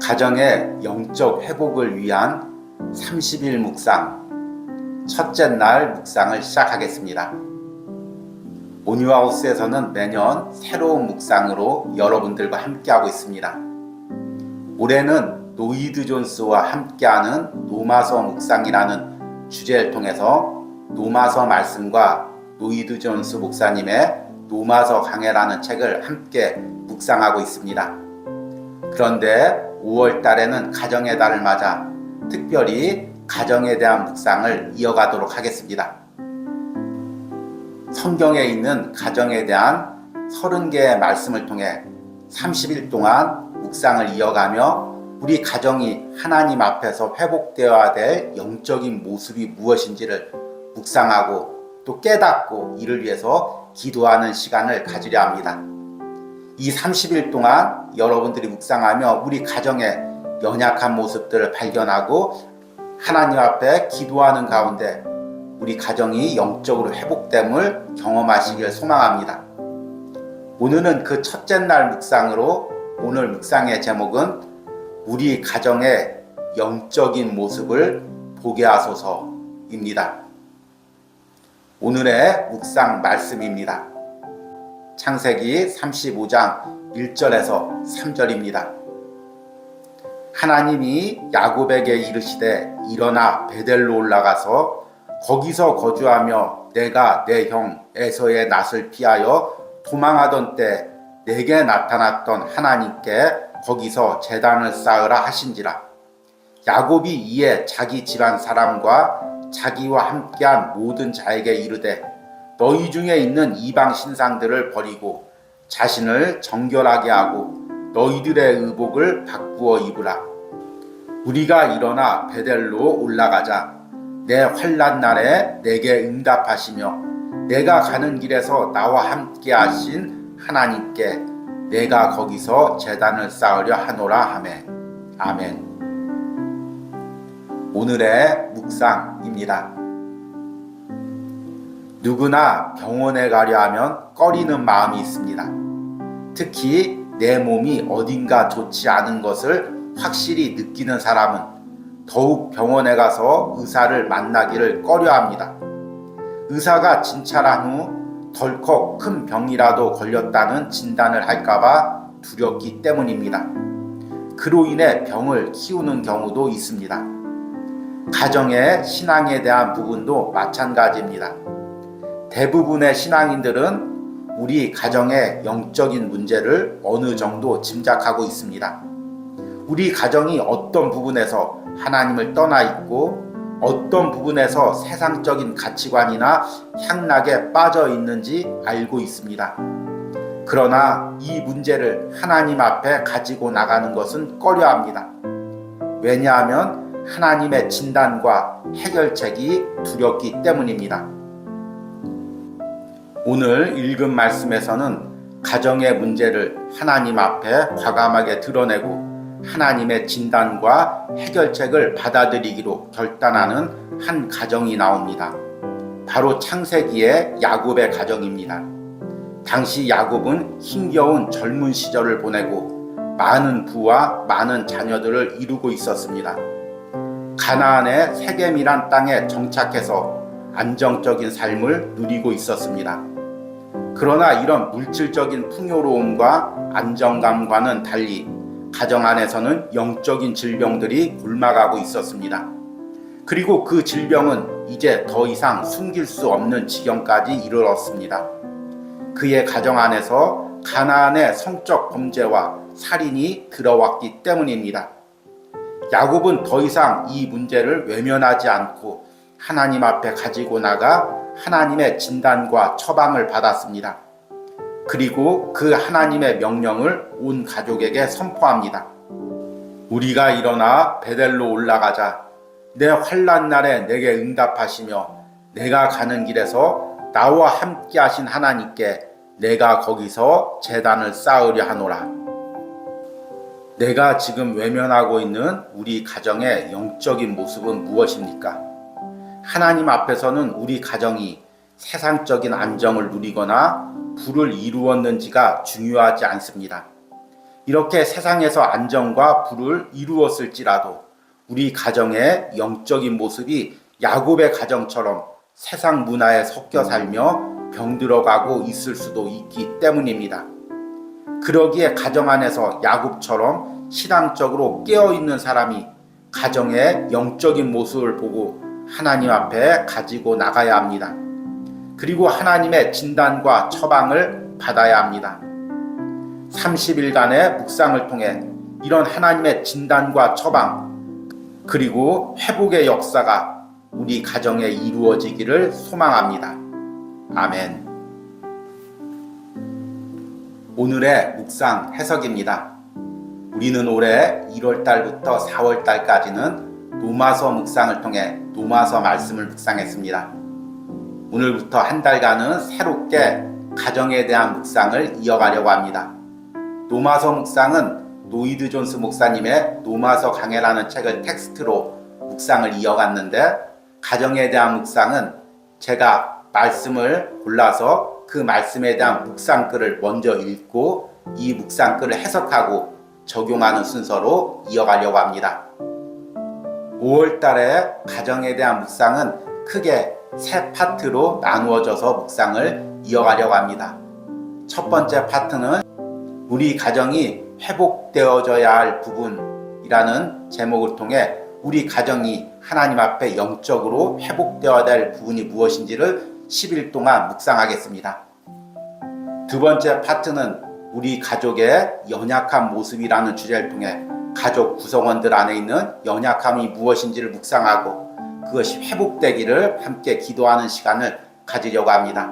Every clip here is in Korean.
가정의 영적 회복을 위한 30일 묵상, 첫째 날 묵상을 시작하겠습니다. 온유하우스에서는 매년 새로운 묵상으로 여러분들과 함께하고 있습니다. 올해는 노이드 존스와 함께하는 노마서 묵상이라는 주제를 통해서 노마서 말씀과 노이드 존스 목사님의 노마서 강해라는 책을 함께 묵상하고 있습니다. 그런데 5월 달에는 가정의 달을 맞아 특별히 가정에 대한 묵상을 이어가도록 하겠습니다. 성경에 있는 가정에 대한 30개의 말씀을 통해 30일 동안 묵상을 이어가며 우리 가정이 하나님 앞에서 회복되어야 될 영적인 모습이 무엇인지를 묵상하고 또 깨닫고 이를 위해서 기도하는 시간을 가지려 합니다. 이 30일 동안 여러분들이 묵상하며 우리 가정의 연약한 모습들을 발견하고 하나님 앞에 기도하는 가운데 우리 가정이 영적으로 회복됨을 경험하시길 소망합니다. 오늘은 그 첫째 날 묵상으로 오늘 묵상의 제목은 우리 가정의 영적인 모습을 보게 하소서입니다. 오늘의 묵상 말씀입니다. 창세기 35장 1절에서 3절입니다. 하나님이 야곱에게 이르시되 일어나 베델로 올라가서 거기서 거주하며 내가 내 형 에서의 낯을 피하여 도망하던 때 내게 나타났던 하나님께 거기서 제단을 쌓으라 하신지라. 야곱이 이에 자기 집안 사람과 자기와 함께한 모든 자에게 이르되 너희 중에 있는 이방 신상들을 버리고 자신을 정결하게 하고 너희들의 의복을 바꾸어 입으라. 우리가 일어나 베델로 올라가자. 내 환난 날에 내게 응답하시며 내가 가는 길에서 나와 함께 하신 하나님께 내가 거기서 제단을 쌓으려 하노라 하매. 아멘. 오늘의 묵상입니다. 누구나 병원에 가려 하면 꺼리는 마음이 있습니다. 특히 내 몸이 어딘가 좋지 않은 것을 확실히 느끼는 사람은 더욱 병원에 가서 의사를 만나기를 꺼려합니다. 의사가 진찰한 후 덜컥 큰 병이라도 걸렸다는 진단을 할까봐 두렵기 때문입니다. 그로 인해 병을 키우는 경우도 있습니다. 가정의 신앙에 대한 부분도 마찬가지입니다. 대부분의 신앙인들은 우리 가정의 영적인 문제를 어느 정도 짐작하고 있습니다. 우리 가정이 어떤 부분에서 하나님을 떠나 있고 어떤 부분에서 세상적인 가치관이나 향락에 빠져 있는지 알고 있습니다. 그러나 이 문제를 하나님 앞에 가지고 나가는 것은 꺼려합니다. 왜냐하면 하나님의 진단과 해결책이 두렵기 때문입니다. 오늘 읽은 말씀에서는 가정의 문제를 하나님 앞에 과감하게 드러내고 하나님의 진단과 해결책을 받아들이기로 결단하는 한 가정이 나옵니다. 바로 창세기의 야곱의 가정입니다. 당시 야곱은 힘겨운 젊은 시절을 보내고 많은 부와 많은 자녀들을 이루고 있었습니다. 가나안의 세겜이란 땅에 정착해서 안정적인 삶을 누리고 있었습니다. 그러나 이런 물질적인 풍요로움과 안정감과는 달리 가정 안에서는 영적인 질병들이 굶어가고 있었습니다. 그리고 그 질병은 이제 더 이상 숨길 수 없는 지경까지 이르렀습니다. 그의 가정 안에서 가나안의 성적 범죄와 살인이 들어왔기 때문입니다. 야곱은 더 이상 이 문제를 외면하지 않고 하나님 앞에 가지고 나가 하나님의 진단과 처방을 받았습니다. 그리고 그 하나님의 명령을 온 가족에게 선포합니다. 우리가 일어나 베델로 올라가자. 내 환난 날에 내게 응답하시며 내가 가는 길에서 나와 함께 하신 하나님께 내가 거기서 제단을 쌓으려 하노라. 내가 지금 외면하고 있는 우리 가정의 영적인 모습은 무엇입니까? 하나님 앞에서는 우리 가정이 세상적인 안정을 누리거나 부를 이루었는지가 중요하지 않습니다. 이렇게 세상에서 안정과 부를 이루었을지라도 우리 가정의 영적인 모습이 야곱의 가정처럼 세상 문화에 섞여 살며 병들어가고 있을 수도 있기 때문입니다. 그러기에 가정 안에서 야곱처럼 신앙적으로 깨어있는 사람이 가정의 영적인 모습을 보고 하나님 앞에 가지고 나가야 합니다. 그리고 하나님의 진단과 처방을 받아야 합니다. 30일간의 묵상을 통해 이런 하나님의 진단과 처방 그리고 회복의 역사가 우리 가정에 이루어지기를 소망합니다. 아멘. 오늘의 묵상 해석입니다. 우리는 올해 1월달부터 4월달까지는 노마서 묵상을 통해 노마서 말씀을 묵상했습니다. 오늘부터 한 달간은 새롭게 가정에 대한 묵상을 이어가려고 합니다. 노마서 묵상은 노이드 존스 목사님의 노마서 강해라는 책을 텍스트로 묵상을 이어갔는데, 가정에 대한 묵상은 제가 말씀을 골라서 그 말씀에 대한 묵상글을 먼저 읽고 이 묵상글을 해석하고 적용하는 순서로 이어가려고 합니다. 5월달에 가정에 대한 묵상은 크게 세 파트로 나누어져서 묵상을 이어가려고 합니다. 첫 번째 파트는 우리 가정이 회복되어져야 할 부분이라는 제목을 통해 우리 가정이 하나님 앞에 영적으로 회복되어야 될 부분이 무엇인지를 10일 동안 묵상하겠습니다. 두 번째 파트는 우리 가족의 연약한 모습이라는 주제를 통해 가족 구성원들 안에 있는 연약함이 무엇인지를 묵상하고 그것이 회복되기를 함께 기도하는 시간을 가지려고 합니다.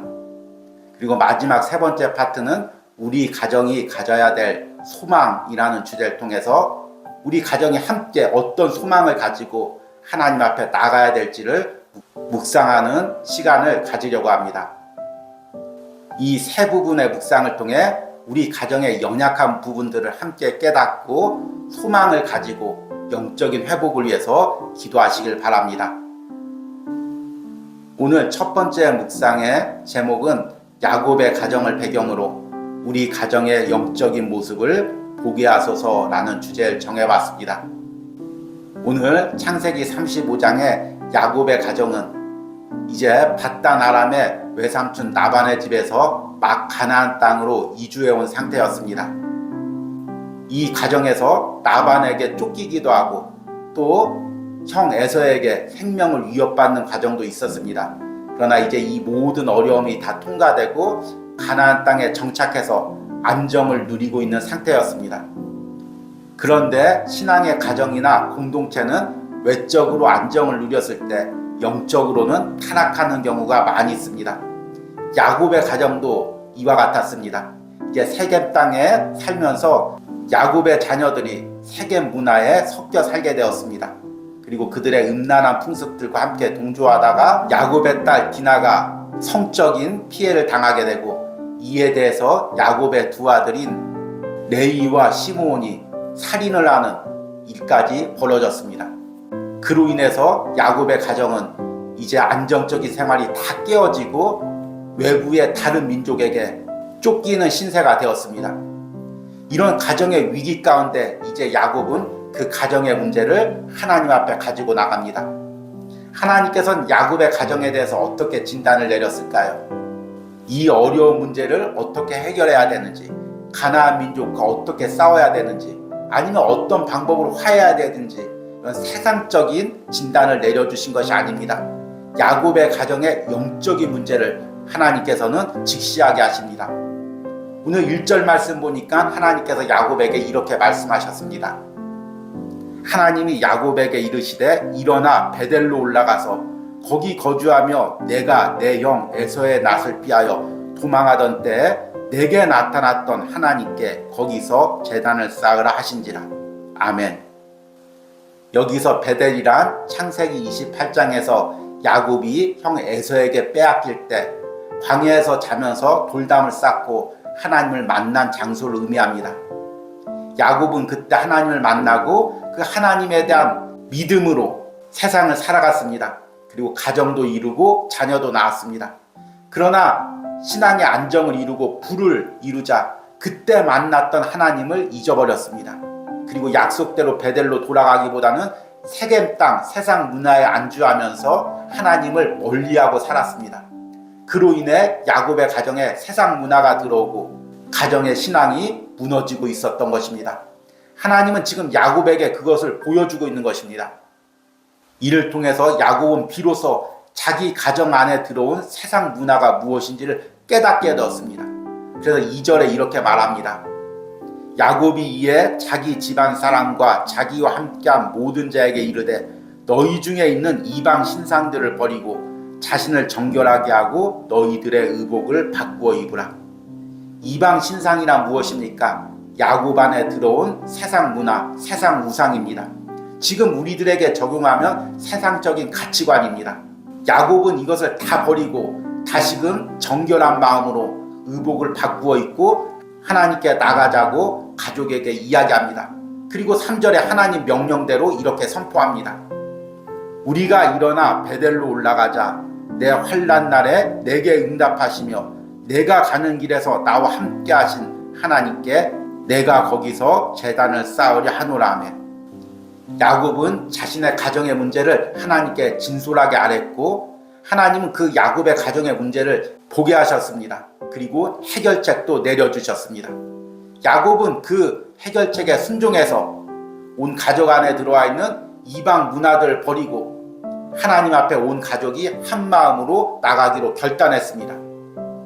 그리고 마지막 세 번째 파트는 우리 가정이 가져야 될 소망이라는 주제를 통해서 우리 가정이 함께 어떤 소망을 가지고 하나님 앞에 나가야 될지를 묵상하는 시간을 가지려고 합니다. 이 세 부분의 묵상을 통해 우리 가정의 연약한 부분들을 함께 깨닫고 소망을 가지고 영적인 회복을 위해서 기도하시길 바랍니다. 오늘 첫 번째 묵상의 제목은 야곱의 가정을 배경으로 우리 가정의 영적인 모습을 보게 하소서라는 주제를 정해봤습니다. 오늘 창세기 35장의 야곱의 가정은 이제 밧단 아람의 외삼촌 라반의 집에서 막 가나안 땅으로 이주해온 상태였습니다. 이 가정에서 라반에게 쫓기기도 하고 또 형 에서에게 생명을 위협받는 과정도 있었습니다. 그러나 이제 이 모든 어려움이 다 통과되고 가나안 땅에 정착해서 안정을 누리고 있는 상태였습니다. 그런데 신앙의 가정이나 공동체는 외적으로 안정을 누렸을 때 영적으로는 타락하는 경우가 많이 있습니다. 야곱의 가정도 이와 같았습니다. 이제 세겜 땅에 살면서 야곱의 자녀들이 세겜 문화에 섞여 살게 되었습니다. 그리고 그들의 음란한 풍습들과 함께 동조하다가 야곱의 딸 디나가 성적인 피해를 당하게 되고 이에 대해서 야곱의 두 아들인 레위와 시므온이 살인을 하는 일까지 벌어졌습니다. 그로 인해서 야곱의 가정은 이제 안정적인 생활이 다 깨어지고 외부의 다른 민족에게 쫓기는 신세가 되었습니다. 이런 가정의 위기 가운데 이제 야곱은 그 가정의 문제를 하나님 앞에 가지고 나갑니다. 하나님께서는 야곱의 가정에 대해서 어떻게 진단을 내렸을까요? 이 어려운 문제를 어떻게 해결해야 되는지, 가나안 민족과 어떻게 싸워야 되는지, 아니면 어떤 방법으로 화해해야 되는지 이런 세상적인 진단을 내려주신 것이 아닙니다. 야곱의 가정의 영적인 문제를 하나님께서는 직시하게 하십니다. 오늘 1절 말씀 보니까 하나님께서 야곱에게 이렇게 말씀하셨습니다. 하나님이 야곱에게 이르시되 일어나 베델로 올라가서 거기 거주하며 내가 내 형 에서의 낯을 피하여 도망하던 때에 내게 나타났던 하나님께 거기서 제단을 쌓으라 하신지라. 아멘. 여기서 베델이란 창세기 28장에서 야곱이 형 에서에게 빼앗길 때 광야에서 자면서 돌담을 쌓고 하나님을 만난 장소를 의미합니다. 야곱은 그때 하나님을 만나고 그 하나님에 대한 믿음으로 세상을 살아갔습니다. 그리고 가정도 이루고 자녀도 낳았습니다. 그러나 신앙의 안정을 이루고 부를 이루자 그때 만났던 하나님을 잊어버렸습니다. 그리고 약속대로 베델로 돌아가기보다는 세겜 땅, 세상 문화에 안주하면서 하나님을 멀리하고 살았습니다. 그로 인해 야곱의 가정에 세상 문화가 들어오고 가정의 신앙이 무너지고 있었던 것입니다. 하나님은 지금 야곱에게 그것을 보여주고 있는 것입니다. 이를 통해서 야곱은 비로소 자기 가정 안에 들어온 세상 문화가 무엇인지를 깨닫게 되었습니다. 그래서 2절에 이렇게 말합니다. 야곱이 이에 자기 집안 사람과 자기와 함께한 모든 자에게 이르되 너희 중에 있는 이방 신상들을 버리고 자신을 정결하게 하고 너희들의 의복을 바꾸어 입으라. 이방 신상이란 무엇입니까? 야곱 안에 들어온 세상 문화, 세상 우상입니다. 지금 우리들에게 적용하면 세상적인 가치관입니다. 야곱은 이것을 다 버리고 다시금 정결한 마음으로 의복을 바꾸어 입고 하나님께 나가자고 가족에게 이야기합니다. 그리고 3절에 하나님 명령대로 이렇게 선포합니다. 우리가 일어나 베델로 올라가자. 내 환난 날에 내게 응답하시며 내가 가는 길에서 나와 함께 하신 하나님께 내가 거기서 제단을 쌓으려 하노라 하며, 야곱은 자신의 가정의 문제를 하나님께 진솔하게 아뢰고 하나님은 그 야곱의 가정의 문제를 보게 하셨습니다. 그리고 해결책도 내려주셨습니다. 야곱은 그 해결책에 순종해서 온 가족 안에 들어와 있는 이방 문화들을 버리고 하나님 앞에 온 가족이 한 마음으로 나가기로 결단했습니다.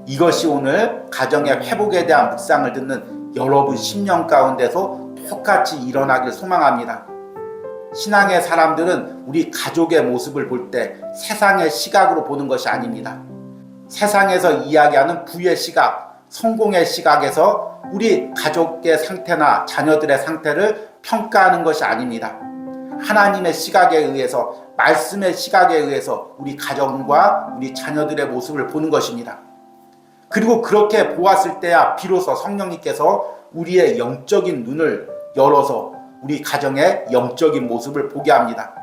이것이 오늘 가정의 회복에 대한 묵상을 듣는 여러분 심령 가운데서 똑같이 일어나길 소망합니다. 신앙의 사람들은 우리 가족의 모습을 볼 때 세상의 시각으로 보는 것이 아닙니다. 세상에서 이야기하는 부의 시각, 성공의 시각에서 우리 가족의 상태나 자녀들의 상태를 평가하는 것이 아닙니다. 하나님의 시각에 의해서, 말씀의 시각에 의해서 우리 가정과 우리 자녀들의 모습을 보는 것입니다. 그리고 그렇게 보았을 때야 비로소 성령님께서 우리의 영적인 눈을 열어서 우리 가정의 영적인 모습을 보게 합니다.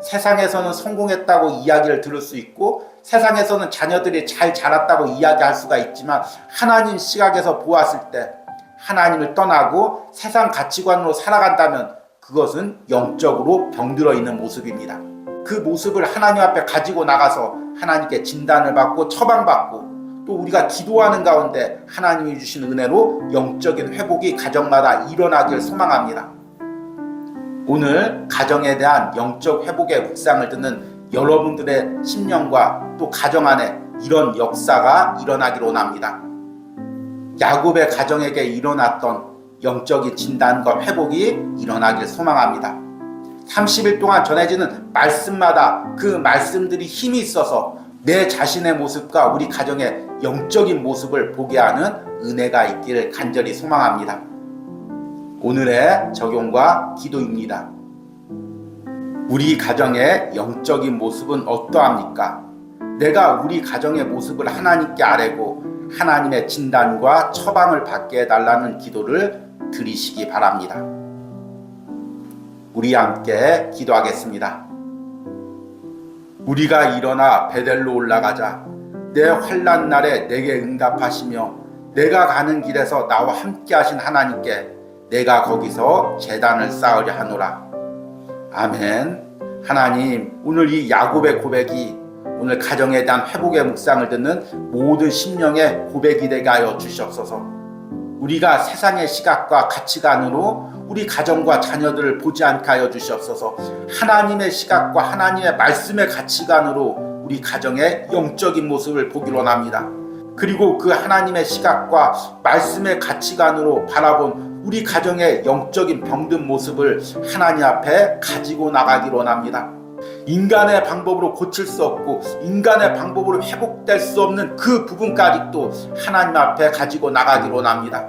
세상에서는 성공했다고 이야기를 들을 수 있고 세상에서는 자녀들이 잘 자랐다고 이야기할 수가 있지만 하나님 시각에서 보았을 때 하나님을 떠나고 세상 가치관으로 살아간다면 그것은 영적으로 병들어 있는 모습입니다. 그 모습을 하나님 앞에 가지고 나가서 하나님께 진단을 받고 처방받고 또 우리가 기도하는 가운데 하나님이 주신 은혜로 영적인 회복이 가정마다 일어나길 소망합니다. 오늘 가정에 대한 영적 회복의 묵상을 듣는 여러분들의 심령과 또 가정 안에 이런 역사가 일어나길 원합니다. 야곱의 가정에게 일어났던 영적인 진단과 회복이 일어나길 소망합니다. 30일 동안 전해지는 말씀마다 그 말씀들이 힘이 있어서 내 자신의 모습과 우리 가정의 영적인 모습을 보게 하는 은혜가 있기를 간절히 소망합니다. 오늘의 적용과 기도입니다. 우리 가정의 영적인 모습은 어떠합니까? 내가 우리 가정의 모습을 하나님께 아뢰고 하나님의 진단과 처방을 받게 해달라는 기도를 드리시기 바랍니다. 우리 함께 기도하겠습니다. 우리가 일어나 베델로 올라가자. 내 환난 날에 내게 응답하시며 내가 가는 길에서 나와 함께 하신 하나님께 내가 거기서 제단을 쌓으려 하노라. 아멘. 하나님, 오늘 이 야곱의 고백이 오늘 가정에 대한 회복의 묵상을 듣는 모든 심령의 고백이 되게 하여 주시옵소서. 우리가 세상의 시각과 가치관으로 우리 가정과 자녀들을 보지 않게 하여 주시옵소서. 하나님의 시각과 하나님의 말씀의 가치관으로 우리 가정의 영적인 모습을 보기로 합니다. 그리고 그 하나님의 시각과 말씀의 가치관으로 바라본 우리 가정의 영적인 병든 모습을 하나님 앞에 가지고 나가기로 합니다. 인간의 방법으로 고칠 수 없고 인간의 방법으로 회복될 수 없는 그 부분까지 또 하나님 앞에 가지고 나가기로 합니다.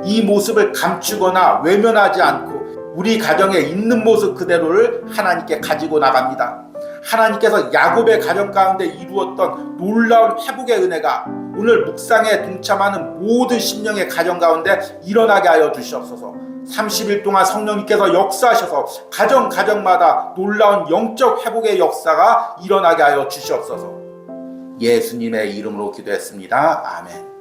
이 모습을 감추거나 외면하지 않고 우리 가정에 있는 모습 그대로를 하나님께 가지고 나갑니다. 하나님께서 야곱의 가정 가운데 이루었던 놀라운 회복의 은혜가 오늘 묵상에 동참하는 모든 심령의 가정 가운데 일어나게 하여 주시옵소서. 30일 동안 성령님께서 역사하셔서 가정마다 놀라운 영적 회복의 역사가 일어나게 하여 주시옵소서. 예수님의 이름으로 기도했습니다. 아멘.